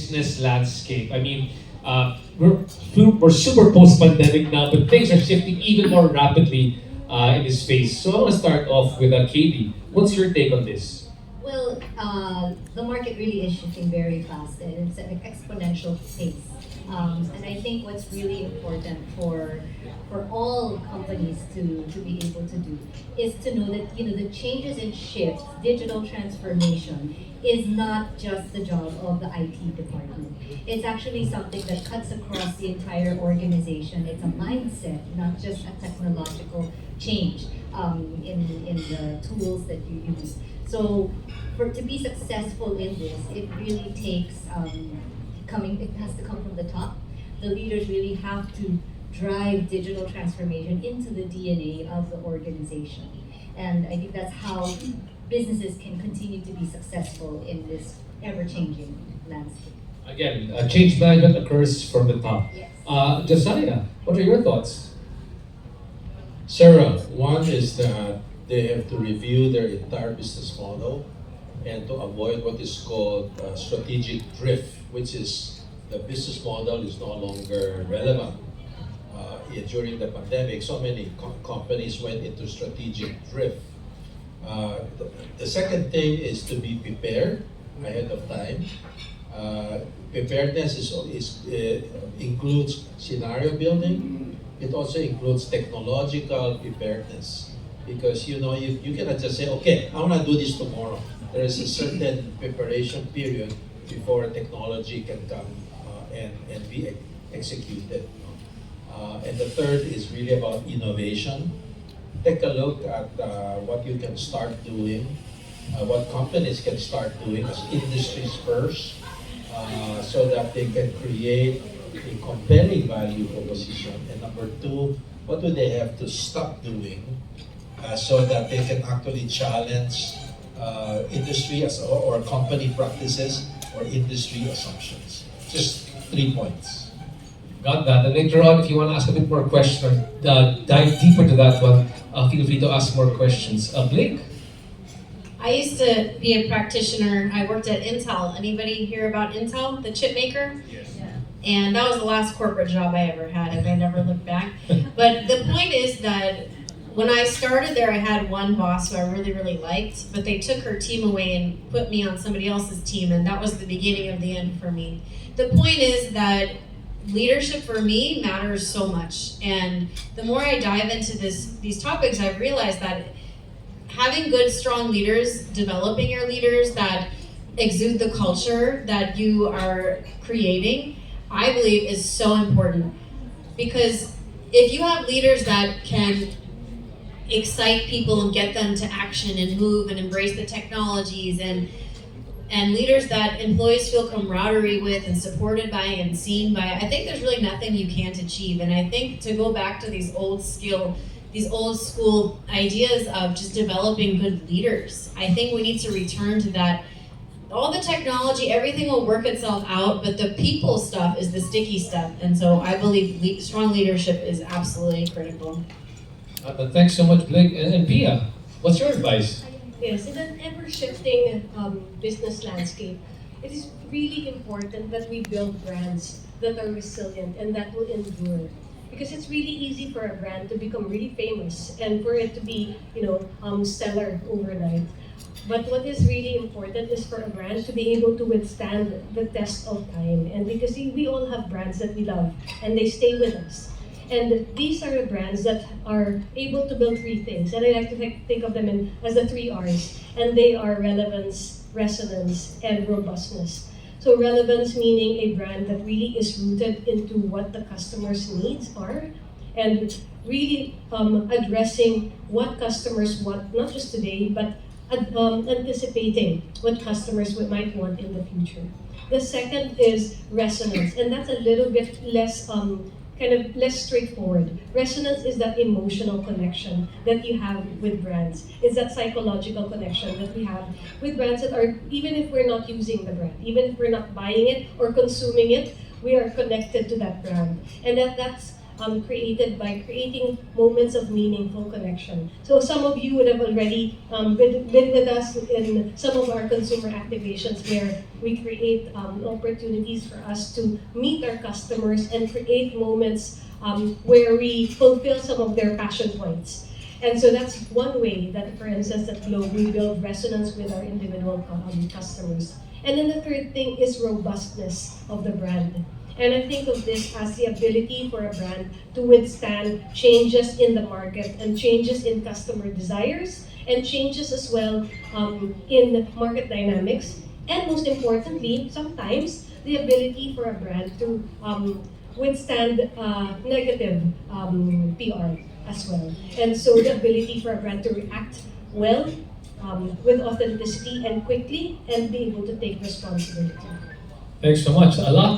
business landscape? I mean, we're super post-pandemic now, but things are shifting even more rapidly in this space. So I want to start off with Katie. What's your take on this? Well, the market really is shifting very fast, and it's at an exponential pace. And I think what's really important for all companies to be able to do is to know that the changes and shifts, digital transformation is not just the job of the IT department. It's actually something that cuts across the entire organization. It's a mindset, not just a technological change in the tools that you use. So to be successful in this, it really takes it has to come from the top. The leaders really have to drive digital transformation into the DNA of the organization. And I think that's how businesses can continue to be successful in this ever-changing landscape. Again, change management occurs from the top. Yes. Josiah, what are your thoughts? Sarah, one is that they have to review their entire business model and to avoid what is called strategic drift, which is the business model is no longer relevant. During the pandemic, so many companies went into strategic drift. The second thing is to be prepared ahead of time. Preparedness includes scenario building. It also includes technological preparedness, because you cannot just say, okay, I want to do this tomorrow. There is a certain preparation period before technology can come and be executed. And the third is really about innovation. Take a look at what you can start doing, what companies can start doing as industries first, so that they can create a compelling value proposition. And number two, what do they have to stop doing so that they can actually challenge industry or company practices or industry assumptions. Just 3 points. Got that. And later on, if you want to ask a bit more questions or dive deeper to that one, feel free to ask more questions. Blake? I used to be a practitioner. I worked at Intel. Anybody hear about Intel, the chip maker? Yes. Yeah. And that was the last corporate job I ever had, and I never looked back. But the point is that when I started there, I had one boss who I really, really liked, but they took her team away and put me on somebody else's team, and that was the beginning of the end for me. The point is that leadership for me matters so much, and the more I dive into these topics, I've realized that having good, strong leaders, developing your leaders that exude the culture that you are creating, I believe is so important. Because if you have leaders that can excite people and get them to action and move and embrace the technologies, and leaders that employees feel camaraderie with and supported by and seen by, I think there's really nothing you can't achieve. And I think to go back to these old school ideas of just developing good leaders, I think we need to return to that. All the technology, everything will work itself out, but the people stuff is the sticky stuff. And so I believe strong leadership is absolutely critical. Thanks so much, Blake. And Pia, what's your advice? Yes, in an ever-shifting business landscape, it is really important that we build brands that are resilient and that will endure. Because it's really easy for a brand to become really famous and for it to be, stellar overnight. But what is really important is for a brand to be able to withstand the test of time. And because we all have brands that we love and they stay with us. And these are the brands that are able to build three things. And I like to think of them as the 3 R's. And they are relevance, resonance, and robustness. So relevance meaning a brand that really is rooted into what the customer's needs are. And really addressing what customers want, not just today, but anticipating what customers might want in the future. The second is resonance. And that's a little bit less less straightforward. Resonance is that emotional connection that you have with brands. It's that psychological connection that we have with brands that are, even if we're not using the brand, even if we're not buying it or consuming it, we are connected to that brand. And that's created by creating moments of meaningful connection. So some of you would have already been with us in some of our consumer activations where we create opportunities for us to meet our customers and create moments where we fulfill some of their passion points. And so that's one way that, for instance, at Globe, we build resonance with our individual customers. And then the third thing is robustness of the brand. And I think of this as the ability for a brand to withstand changes in the market and changes in customer desires and changes as well in market dynamics. And most importantly, sometimes the ability for a brand to withstand negative PR as well. And so the ability for a brand to react well with authenticity and quickly and be able to take responsibility. Thanks so much. A lot